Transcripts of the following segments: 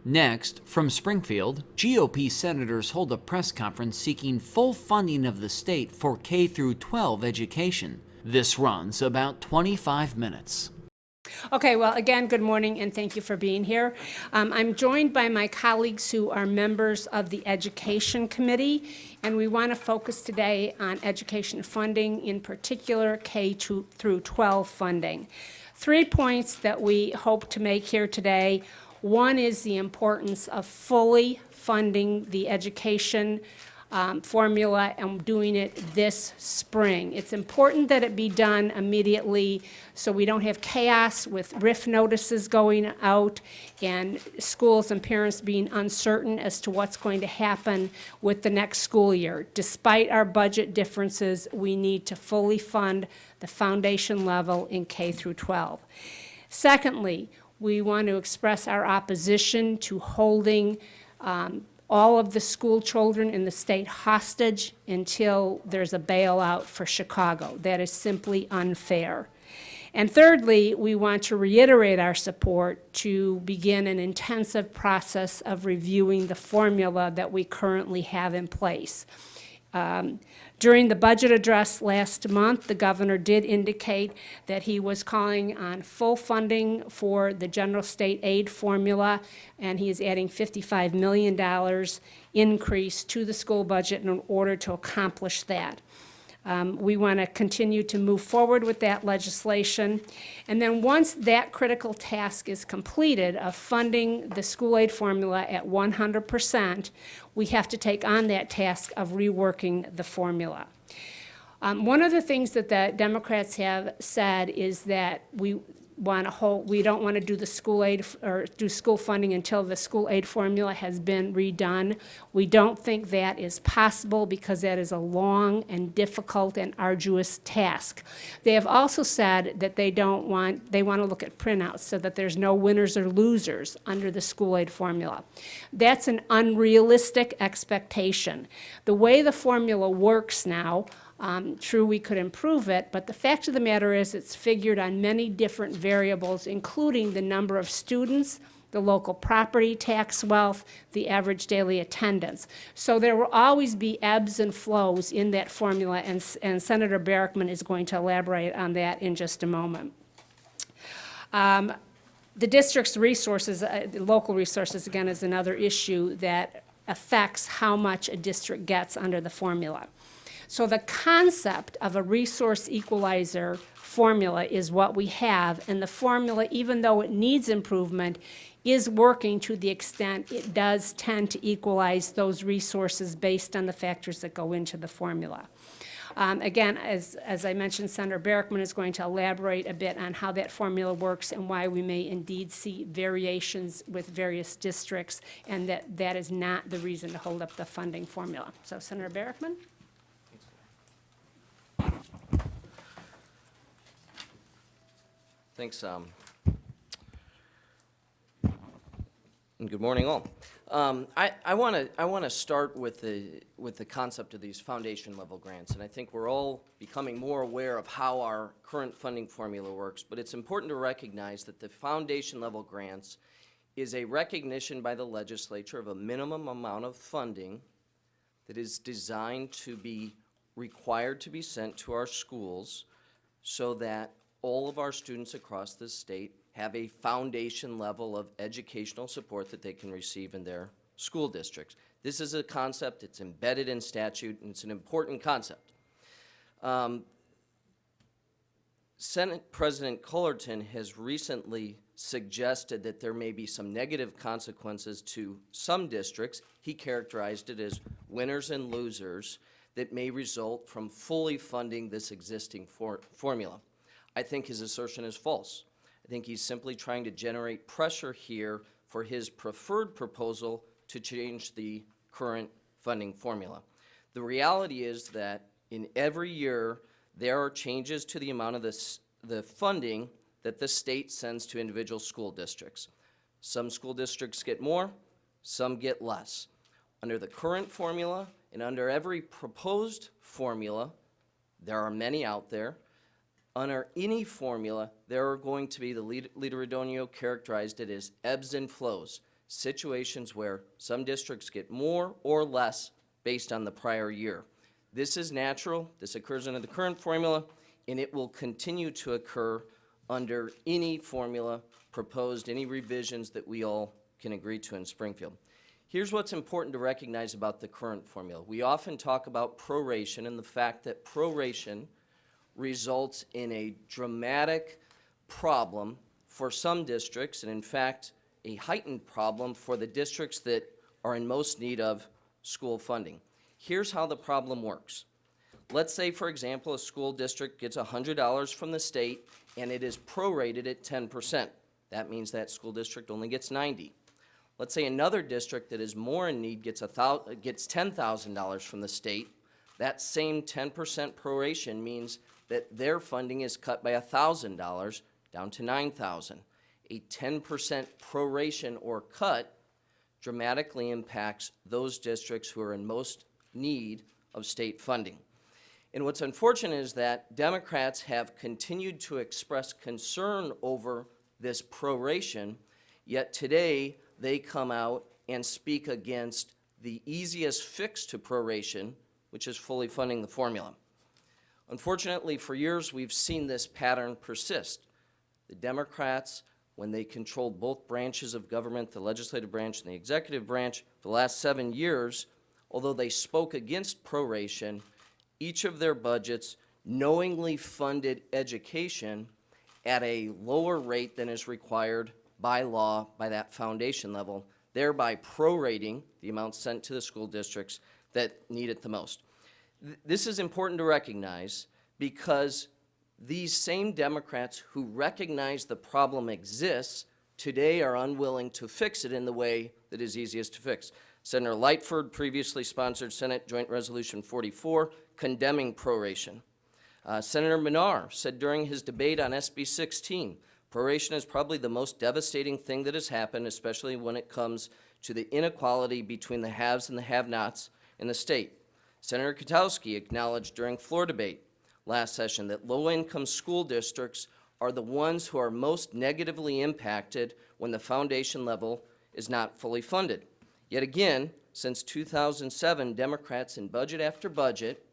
Next, from Springfield, GOP senators hold a press conference seeking full funding of the state for K through 12 education. This runs about 25 minutes. Okay, well, again, good morning and thank you for being here. I'm joined by my colleagues who are members of the Education Committee, and we want to focus today on education funding, in particular K through 12 funding. 3 points that we hope to make here today. One is the importance of fully funding the education formula and doing it this spring. It's important that it be done immediately so we don't have chaos with RIF notices going out and schools and parents being uncertain as to what's going to happen with the next school year. Despite our budget differences, we need to fully fund the foundation level in K through 12. Secondly, we want to express our opposition to holding all of the school children in the state hostage until there's a bailout for Chicago. That is simply unfair. And thirdly, we want to reiterate our support to begin an intensive process of reviewing the formula that we currently have in place. During the budget address last month, the governor did indicate that he was calling on full funding for the general state aid formula, and he is adding $55 million increase to the school budget in order to accomplish that. We want to continue to move forward with that legislation. And then once that critical task is completed of funding the school aid formula at 100%, we have to take on that task of reworking the formula. One of the things that the Democrats have said is that we don't want to do the school aid or do school funding until the school aid formula has been redone. We don't think that is possible because that is a long and difficult and arduous task. They have also said that they want to look at printouts so that there's no winners or losers under the school aid formula. That's an unrealistic expectation. The way the formula works now, true, we could improve it, but the fact of the matter is it's figured on many different variables, including the number of students, the local property tax wealth, the average daily attendance. So there will always be ebbs and flows in that formula, and Senator Barackman is going to elaborate on that in just a moment. The district's resources, local resources, again, is another issue that affects how much a district gets under the formula. So the concept of a resource equalizer formula is what we have, and the formula, even though it needs improvement, is working to the extent it does tend to equalize those resources based on the factors that go into the formula. Again, as I mentioned, Senator Barackman is going to elaborate a bit on how that formula works and why we may indeed see variations with various districts, and that is not the reason to hold up the funding formula. So, Senator Barackman. Thanks, and good morning, all. I want to start with the concept of these foundation level grants, and I think we're all becoming more aware of how our current funding formula works. But it's important to recognize that the foundation level grants is a recognition by the legislature of a minimum amount of funding that is designed to be required to be sent to our schools so that all of our students across the state have a foundation level of educational support that they can receive in their school districts. This is a concept, it's embedded in statute, and it's an important concept. Senate President Cullerton has recently suggested that there may be some negative consequences to some districts. He characterized it as winners and losers that may result from fully funding this existing formula. I think his assertion is false. I think he's simply trying to generate pressure here for his preferred proposal to change the current funding formula. The reality is that in every year there are changes to the amount of the funding that the state sends to individual school districts. Some school districts get more, some get less. Under the current formula and under every proposed formula, there are many out there, under any formula, there are going to be, the leader Redonio characterized it as ebbs and flows. situations where some districts get more or less based on the prior year. This is natural, this occurs under the current formula, and it will continue to occur under any formula proposed, any revisions that we all can agree to in Springfield. Here's what's important to recognize about the current formula. We often talk about proration and the fact that proration results in a dramatic problem for some districts, and in fact, a heightened problem for the districts that are in most need of school funding. Here's how the problem works. Let's say, for example, a school district gets $100 from the state and it is prorated at 10%. That means that school district only gets $90. Let's say another district that is more in need gets $10,000 from the state. That same 10% proration means that their funding is cut by $1,000 down to $9,000. A 10% proration or cut dramatically impacts those districts who are in most need of state funding. And what's unfortunate is that Democrats have continued to express concern over this proration, yet today they come out and speak against the easiest fix to proration, which is fully funding the formula. Unfortunately, for years we've seen this pattern persist. The Democrats, when they controlled both branches of government, the legislative branch and the executive branch, for the last 7 years, although they spoke against proration, each of their budgets knowingly funded education at a lower rate than is required by law by that foundation level, thereby prorating the amount sent to the school districts that need it the most. This is important to recognize because these same Democrats who recognize the problem exists today are unwilling to fix it in the way that is easiest to fix. Senator Lightford previously sponsored Senate Joint Resolution 44 condemning proration. Senator Minar said during his debate on SB 16, proration is probably the most devastating thing that has happened, especially when it comes to the inequality between the haves and the have-nots in the state. Senator Kotowski acknowledged during floor debate last session that low-income school districts are the ones who are most negatively impacted when the foundation level is not fully funded. Yet again, since 2007, Democrats in budget after budget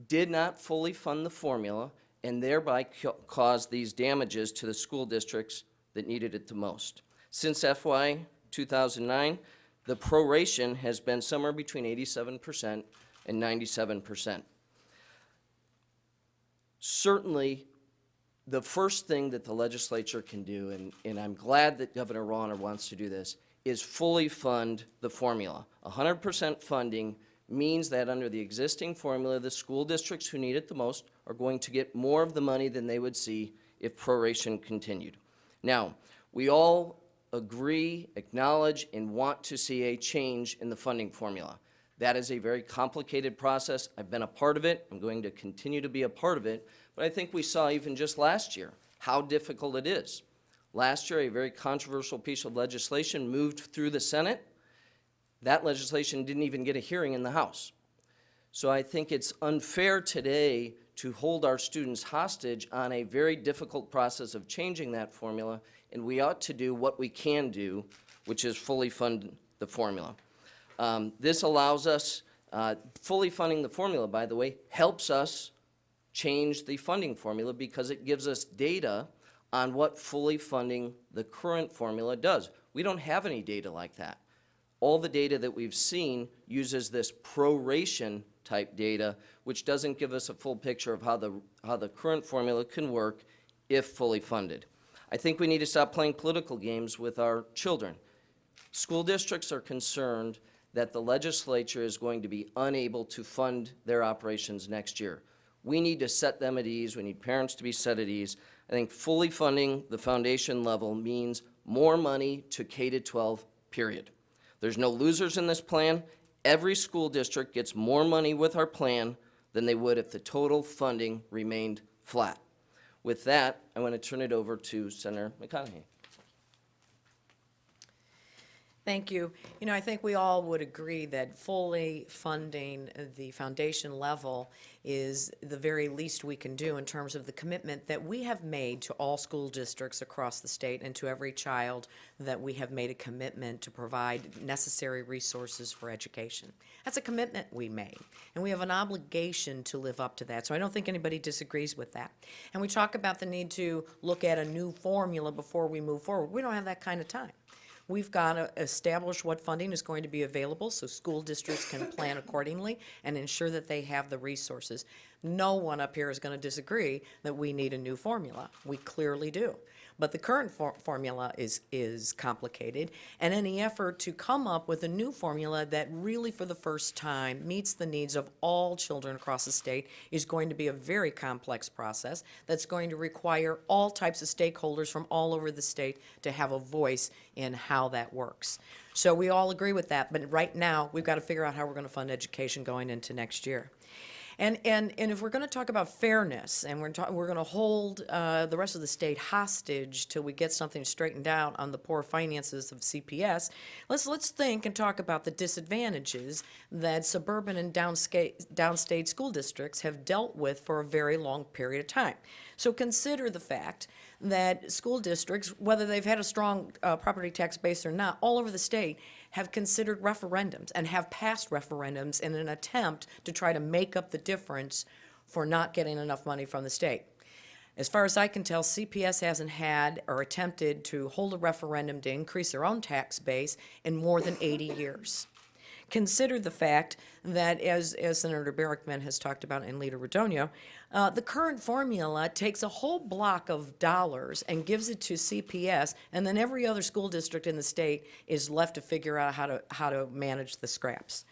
did not fully fund the formula and thereby caused these damages to the school districts that needed it the most. Since FY 2009, the proration has been somewhere between 87% and 97%. Certainly, the first thing that the legislature can do, and I'm glad that Governor Rauner wants to do this, is fully fund the formula. 100% funding means that under the existing formula, the school districts who need it the most are going to get more of the money than they would see if proration continued. Now, we all agree, acknowledge, and want to see a change in the funding formula. That is a very complicated process. I've been a part of it. I'm going to continue to be a part of it. But I think we saw even just last year how difficult it is. Last year, a very controversial piece of legislation moved through the Senate. That legislation didn't even get a hearing in the House. So I think it's unfair today to hold our students hostage on a very difficult process of changing that formula, and we ought to do what we can do, which is fully fund the formula. This allows us, fully funding the formula, by the way, helps us change the funding formula because it gives us data on what fully funding the current formula does. We don't have any data like that. All the data that we've seen uses this proration type data, which doesn't give us a full picture of how the current formula can work if fully funded. I think we need to stop playing political games with our children. School districts are concerned that the legislature is going to be unable to fund their operations next year. We need to set them at ease. We need parents to be set at ease. I think fully funding the foundation level means more money to K-12, period. There's no losers in this plan. Every school district gets more money with our plan than they would if the total funding remained flat. With that, I want to turn it over to Senator McConaughey. Thank you. You know, I think we all would agree that fully funding the foundation level is the very least we can do in terms of the commitment that we have made to all school districts across the state and to every child, that we have made a commitment to provide necessary resources for education. That's a commitment we made, and we have an obligation to live up to that. So I don't think anybody disagrees with that. And we talk about the need to look at a new formula before we move forward. We don't have that kind of time. We've got to establish what funding is going to be available so school districts can plan accordingly and ensure that they have the resources. No one up here is going to disagree that we need a new formula. We clearly do. But the current formula is complicated, and any effort to come up with a new formula that really for the first time meets the needs of all children across the state is going to be a very complex process that's going to require all types of stakeholders from all over the state to have a voice in how that works. So we all agree with that, but right now we've got to figure out how we're going to fund education going into next year. And if we're going to talk about fairness, and we're going to hold the rest of the state hostage till we get something straightened out on the poor finances of CPS, let's think and talk about the disadvantages that suburban and downstate school districts have dealt with for a very long period of time. So consider the fact that school districts, whether they've had a strong property tax base or not, all over the state have considered referendums and have passed referendums in an attempt to try to make up the difference for not getting enough money from the state. As far as I can tell, CPS hasn't had or attempted to hold a referendum to increase their own tax base in more than 80 years. Consider the fact that, as Senator Barrickman has talked about and Leader Radonio, the current formula takes a whole block of dollars and gives it to CPS, and then every other school district in the state is left to figure out how to manage the scraps.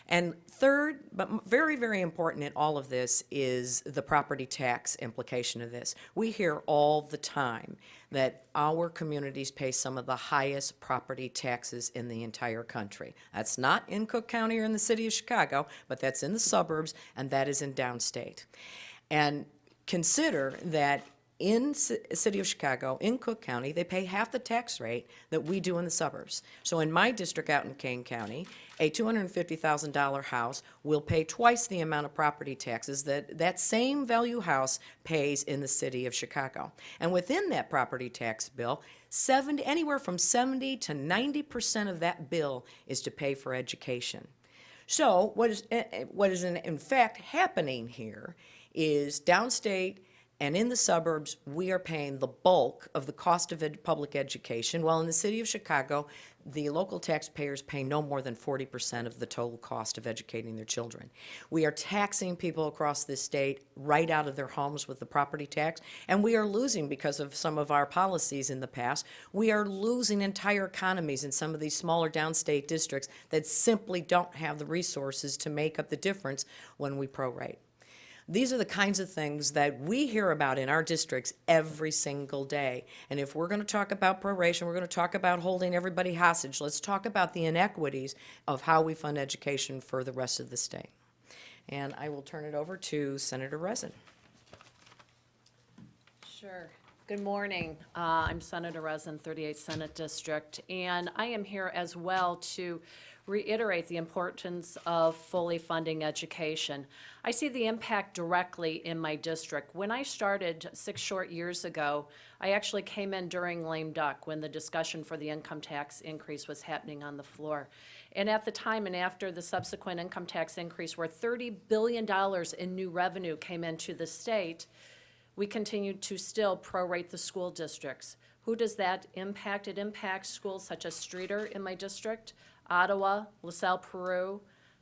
And third, but very, very important in all of this, is the property tax implication of this. We hear all the time that our communities pay some of the highest property taxes in the entire country. That's not in Cook County or in the city of Chicago, but that's in the suburbs, and that is in downstate. And consider that in the city of Chicago, in Cook County, they pay half the tax rate that we do in the suburbs. So in my district out in Kane County, a $250,000 house will pay twice the amount of property taxes that same value house pays in the city of Chicago. And within that property tax bill, anywhere from 70 to 90% of that bill is to pay for education. So what is in fact happening here is downstate and in the suburbs, we are paying the bulk of the cost of public education, while in the city of Chicago, the local taxpayers pay no more than 40% of the total cost of educating their children. We are taxing people across this state right out of their homes with the property tax, and we are losing, because of some of our policies in the past, we are losing entire economies in some of these smaller downstate districts that simply don't have the resources to make up the difference when we prorate. These are the kinds of things that we hear about in our districts every single day. And if we're going to talk about proration, we're going to talk about holding everybody hostage, let's talk about the inequities of how we fund education for the rest of the state. And I will turn it over to Senator Rezin. Sure. Good morning. I'm Senator Rezin, 38th Senate District, and I am here as well to reiterate the importance of fully funding education. I see the impact directly in my district. When I started 6 short years ago, I actually came in during lame duck when the discussion for the income tax increase was happening on the floor. And at the time and after the subsequent income tax increase, where $30 billion in new revenue came into the state, we continued to still prorate the school districts. Who does that impact? It impacts schools such as Streeter in my district, Ottawa, LaSalle, Peru,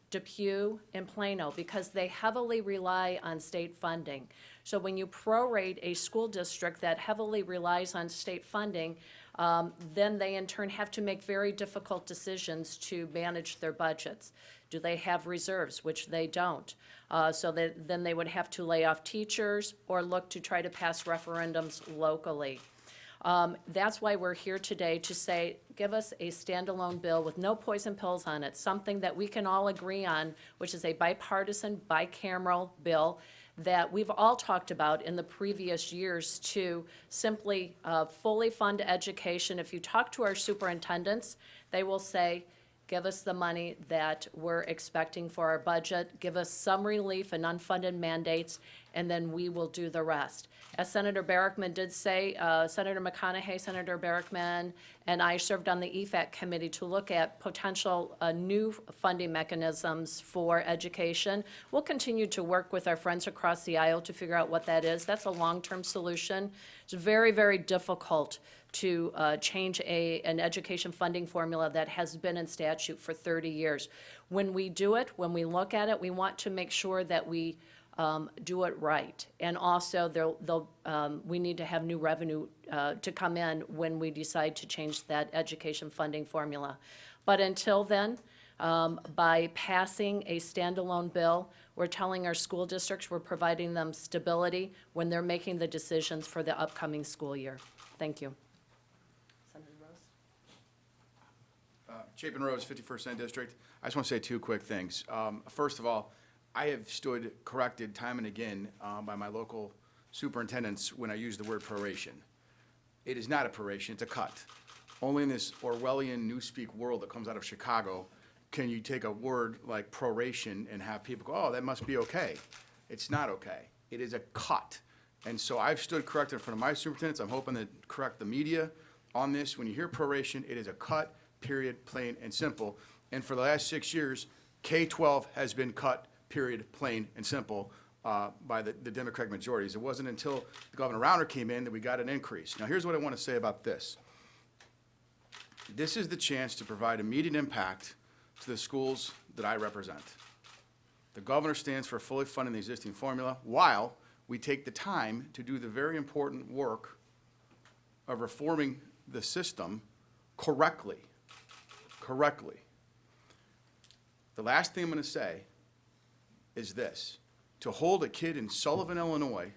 Depew, and Plano, because they heavily rely on state funding. So when you prorate a school district that heavily relies on state funding, then they in turn have to make very difficult decisions to manage their budgets. Do they have reserves? Which they don't. So then they would have to lay off teachers or look to try to pass referendums locally. That's why we're here today to say, give us a standalone bill with no poison pills on it, something that we can all agree on, which is a bipartisan, bicameral bill that we've all talked about in the previous years to simply fully fund education. If you talk to our superintendents, they will say, give us the money that we're expecting for our budget, give us some relief and unfunded mandates, and then we will do the rest. As Senator Barrickman did say, Senator McConaughey, Senator Barrickman, and I served on the EFAC committee to look at potential new funding mechanisms for education. We'll continue to work with our friends across the aisle to figure out what that is. That's a long-term solution. It's very, very difficult to change an education funding formula that has been in statute for 30 years. When we do it, when we look at it, we want to make sure that we do it right. And also, we need to have new revenue to come in when we decide to change that education funding formula. But until then, by passing a standalone bill, we're telling our school districts we're providing them stability when they're making the decisions for the upcoming school year. Thank you. Chapin Rose, 51st Senate District. I just want to say two quick things. First of all, I have stood corrected time and again by my local superintendents when I use the word proration. It is not a proration, it's a cut. Only in this Orwellian newspeak world that comes out of Chicago can you take a word like proration and have people go, oh, that must be okay. It's not okay. It is a cut. And so I've stood corrected in front of my superintendents. I'm hoping to correct the media on this. When you hear proration, it is a cut, period, plain and simple. And for the last 6 years, K-12 has been cut, period, plain and simple, by the Democratic majorities. It wasn't until Governor Rauner came in that we got an increase. Now, here's what I want to say about this. This is the chance to provide immediate impact to the schools that I represent. The governor stands for fully funding the existing formula while we take the time to do the very important work of reforming the system correctly. The last thing I'm going to say is this. To hold a kid in Sullivan, Illinois,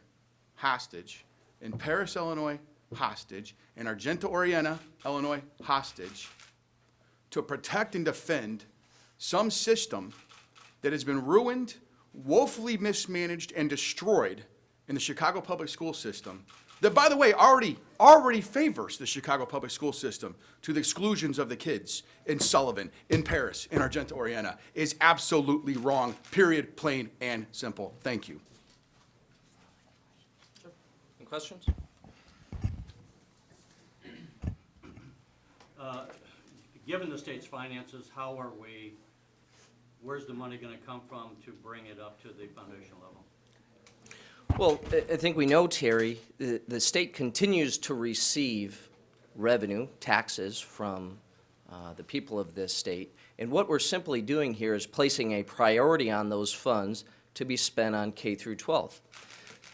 hostage, in Paris, Illinois, hostage, in Argenta-Oriena, Illinois, hostage, to protect and defend some system that has been ruined, woefully mismanaged, and destroyed in the Chicago public school system, that, by the way, already favors the Chicago public school system to the exclusions of the kids in Sullivan, in Paris, in Argenta-Oriena, is absolutely wrong, period, plain and simple. Thank you. Any questions? Given the state's finances, where's the money going to come from to bring it up to the foundation level? Well, I think we know, Terry, the state continues to receive revenue, taxes from the people of this state. And what we're simply doing here is placing a priority on those funds to be spent on K through 12.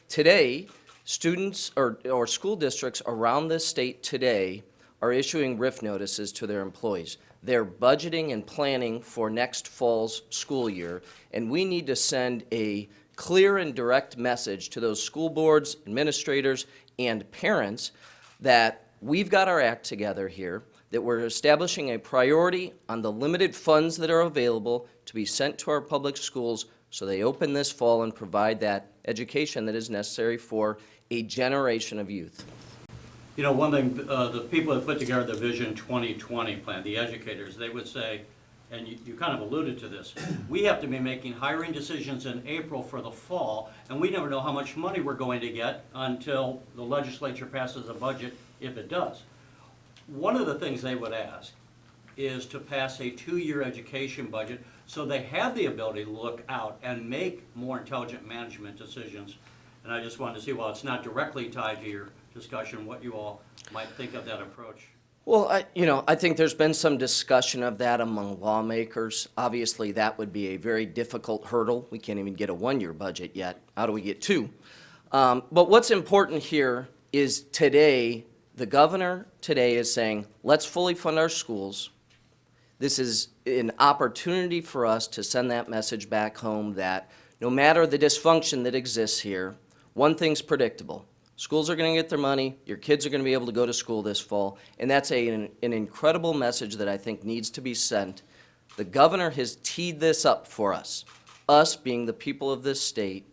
Today, students or school districts around this state today are issuing RIF notices to their employees. They're budgeting and planning for next fall's school year, and we need to send a clear and direct message to those school boards, administrators, and parents that we've got our act together here, that we're establishing a priority on the limited funds that are available to be sent to our public schools so they open this fall and provide that education that is necessary for a generation of youth. You know, one thing, the people that put together the Vision 2020 plan, the educators, they would say, and you kind of alluded to this, we have to be making hiring decisions in April for the fall, and we never know how much money we're going to get until the legislature passes a budget, if it does. One of the things they would ask is to pass a 2-year education budget so they have the ability to look out and make more intelligent management decisions. And I just wanted to see, while it's not directly tied to your discussion, what you all might think of that approach. Well, I think there's been some discussion of that among lawmakers. Obviously, that would be a very difficult hurdle. We can't even get a 1-year budget yet. How do we get 2? But what's important here is today, the governor today is saying, let's fully fund our schools. This is an opportunity for us to send that message back home that no matter the dysfunction that exists here, one thing's predictable. Schools are going to get their money, your kids are going to be able to go to school this fall, and that's an incredible message that I think needs to be sent. The governor has teed this up for us being the people of this state,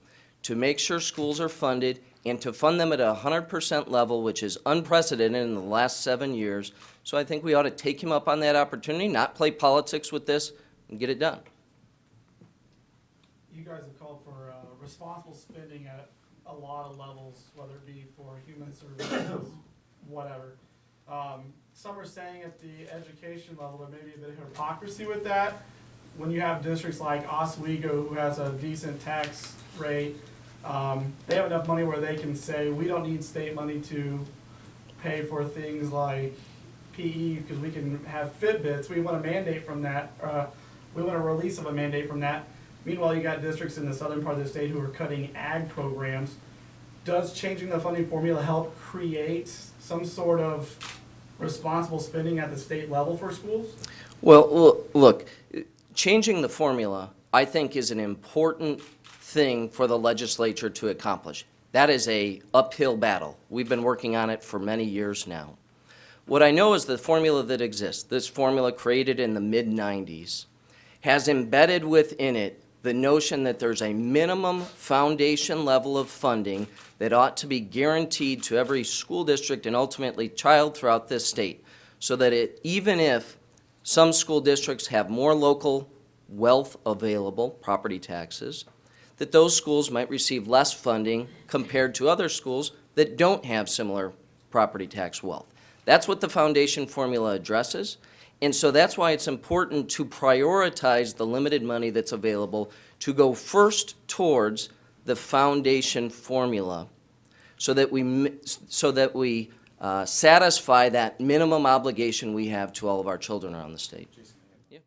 to make sure schools are funded and to fund them at a 100% level, which is unprecedented in the last 7 years. So I think we ought to take him up on that opportunity, not play politics with this, and get it done. You guys have called for responsible spending at a lot of levels, whether it be for human services, whatever. Some are saying at the education level there may be a bit of hypocrisy with that. When you have districts like Oswego, who has a decent tax rate, they have enough money where they can say, we don't need state money to pay for things like PE because we can have Fitbits. We want a mandate from that. We want a release of a mandate from that. Meanwhile, you got districts in the southern part of the state who are cutting ag programs. Does changing the funding formula help create some sort of responsible spending at the state level for schools? Well, look, changing the formula, I think, is an important thing for the legislature to accomplish. That is an uphill battle. We've been working on it for many years now. What I know is the formula that exists, this formula created in the mid-90s, has embedded within it the notion that there's a minimum foundation level of funding that ought to be guaranteed to every school district and ultimately child throughout this state, so that even if some school districts have more local wealth available, property taxes, that those schools might receive less funding compared to other schools that don't have similar property tax wealth. That's what the foundation formula addresses. And so that's why it's important to prioritize the limited money that's available to go first towards the foundation formula so that we satisfy that minimum obligation we have to all of our children around the state. Yeah.